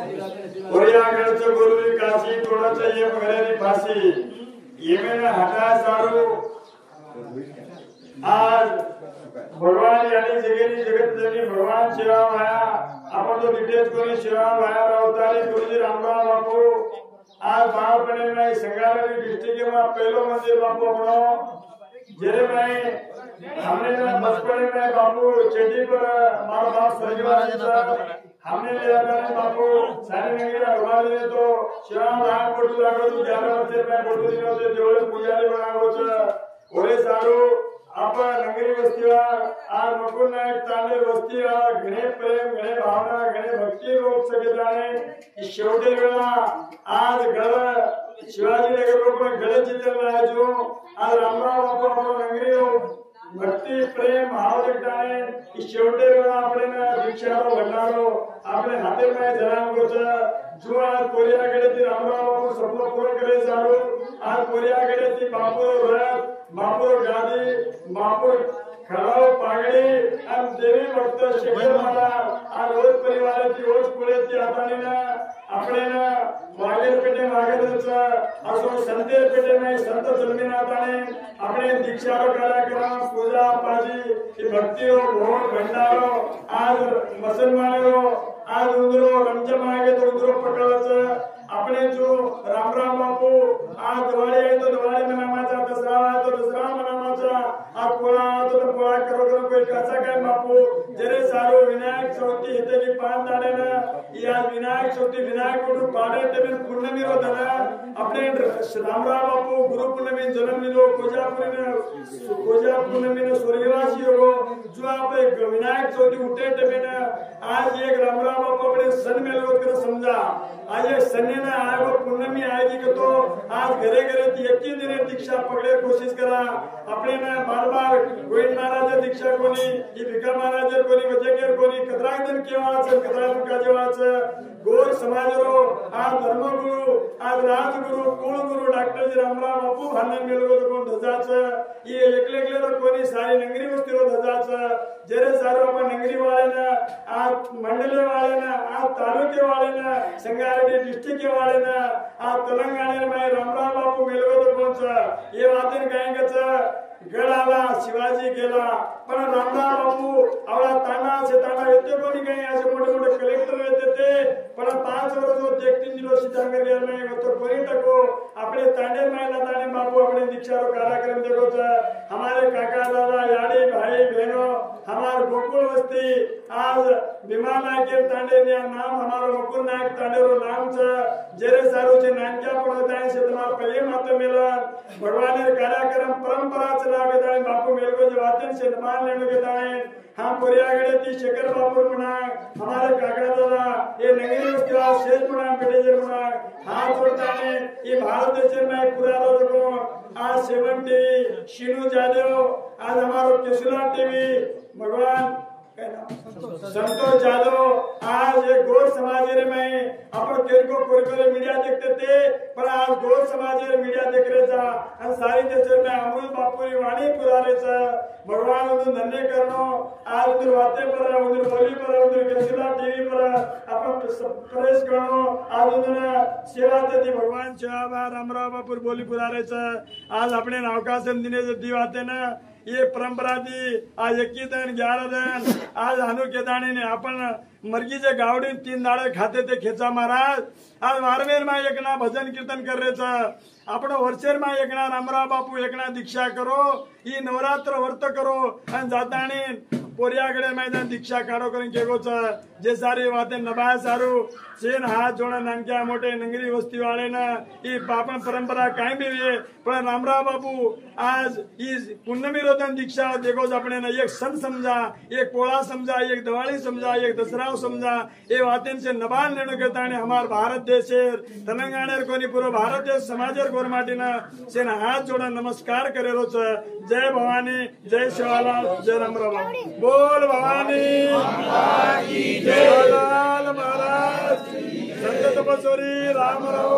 कोरियागढ़ गुरुजी काशी थोड़ा चाहिए मगरेरी फांसी ये मेरा हटा सारू आज भगवान यानी जगेनी जगत जनी भगवान सेवा माया आपण तो डिटेल्स कोणी सेवा माया रावतारी गुरुजी रामराव बापू आज बाळपणे में संगारेड्डी डिस्ट्रिक्ट में पहलो मंदिर बापू अपनो जेरे में हमने बचपने में बापू चेटी पर मारो बाप स्वर्गवास था हमने लिया था बापू सारे नगीरा उड़ाले तो सेवा माया फोटो लागो तो 11 वर्ष में फोटो दिनो ते देवळे पुजारी बनावो छ ओरे सारू आपण नगरी वस्तीला आज मकुर नायक तांडेल वस्तीला घणे प्रेम घणे भावना घणे भक्ती लोक सगळ्याने शेवटे वेळा आज घर शिवाजी नगर पर गळे चित्र जो आज रामराव बापू आपण नगरी भक्ती प्रेम भाव देखताने शेवटे वेळा आपण दीक्षारो भंडारो આપણે હાથે માં જણાવ ગોચ જો આ કોરિયાગઢે થી રામરાવ બાપુ સપનો પૂરો કરે સારું આ કોરિયાગઢે થી બાપુ રથ બાપુ ગાદી બાપુ ખરાવ પાગડી આમ દેવી ભક્ત શેખર મારા આ રોજ પરિવારથી રોજ કુળેથી આતાણીના આપણેના વાગેર પેટે વાગેરચ असो संतेर पेटे में संत जन्मीन आताणे આપણે दीक्षारो कार्यक्रम पूजा पाजी की भक्ति हो भोग भंडारो आज मुसलमानो आज उंदरो रमजान मागे तो उंदरो पकडायचं આપણે जो रामराव बापू आज दिवाळी आहे तो दिवाळी मनामाचा दसरा आहे तो दसरा मनामाचा आज पोळा तो पोळा करो कोई कसा काय बापू जरे सारो विनायक चौथी येते की 5 दाडेना या विनायक चौथी विनायक कोटू पाडे ते पूर्णमी होताना આપણે रामराव बापू गुरु पूर्णमी जन्म लिलो कोजा पूर्णमी ने स्वर्गवासी हो जो आप विनायक चौथी उठे ते आज एक रामराव बापू अपने सन में लोग कर समझा आज एक सन्ने ना आए वो पूर्णमी आएगी कि तो आज घरे घरे एक ही दिन दीक्षा पकड़े कोशिश करा अपने ना बार बार गोविंद महाराज दीक्षा कोणी ही भिका महाराज कोणी वजेकर कोणी कतराक दिन केवाच कतराक का जेवाच गोर समाजरो आज धर्मगुरु आज राजगुरु कुलगुरु डॉक्टर जी रामराव बापू भांडण मिळवतो कोण धजाच ये एकलेकले रो कोणी सारी नगरी वस्ती रो धजाच जरे सारो आपण नगरी वाळेना आज मंडले वाळेना आज तालुके वाळेना संगारेड्डी डिस्ट्रिक्ट वाळेना आज तेलंगाणा में रामराव बापू मिळवतो कोणच ये वातेन कायंगच गड आला शिवाजी गेला पण रामराव बापू आवळा ताना से ताना येते कोणी काही असे मोठे मोठे कलेक्टर येते ते पण 5 वर्ष जो 1-3 दिवस सिद्धांगर गेल नाही तो कोणी टको આપણે તાંડેલ માં તાણે બાપू આપણે दीक्षारो कार्यक्रम देखो छ हमारे काका दादा याडी भाई बहनों हमार गोकुल वस्ती आज भीमा नायक तांडे ने नाम हमारो गोकुल नायक तांडेरो नाम छ जेरे सारू जे नानक्या पडताय से तुम्हार पहिले मात मिलन भगवानेर कार्यक्रम परंपरा चलावे ताणे बापू मेलगो जे वातेन से मान लेनो के ताणे हम कोरियागढ़े ती शेखर बापू मुना हमारे काका दादा ये नगरी वस्ती शेष मुना पेटेजर मुना हाथ जोड़ताने ये भारत देश में पूरा लोगों आज 7 टीवी शिनू जादव आज हमारो केसुला टीवी भगवान संतोष जादव आज एक गौर समाज में अपन केर को कोरिकोले मीडिया देखते थे पर आज गौर समाज मीडिया देख रहे था और सारी देश में अमृत बापू की वाणी पुरारे था भगवान उन धन्य करनो आज उधर बातें पर उधर बोली पर उधर केसुला टीवी पर अपन प्रेस करनो आज उधर सेवा देती भगवान सेवा रामराव बापू बोली पुरारे था आज अपने अवकाशन दिने दी बातें ना ये परंपरा दी आज 21 दिन 11 दिन आज हनु के दाणी ने अपन मर्गीचे गावडी 3 दाडे खाते ते खेचा महाराज आज वारवेर में एकना भजन कीर्तन कर रहे था आपण वर्षेर में एकना रामराव बापू एकना दीक्षा करो ये नवरात्र व्रत करो अन जाताणी पोरियागढ़े मैदान दीक्षा काढो करून केगो छ जे सारी बातें नभाय सारू सेन हाथ जोड़ा नानक्या मोटे नगरी वस्ती वाले ना ये पापन परंपरा काई भी है पर रामराव बापू आज इस पुण्यमी रोदन दीक्षा देखो अपने ना एक सन समझा एक पोळा समझा एक दिवाली समझा एक दसरा समझा ये बातें से नबाल लेनो के ताणे हमार भारत देश तेलंगाना कोनी पूरा भारत देश समाजर गोरमाटीना सेन हाथ जोड़ा नमस्कार करेलो छ जय भवानी जय शिवालाल जय रामराव बापू बोल भवानी जय लाल महाराज संत तपस्वी रामराव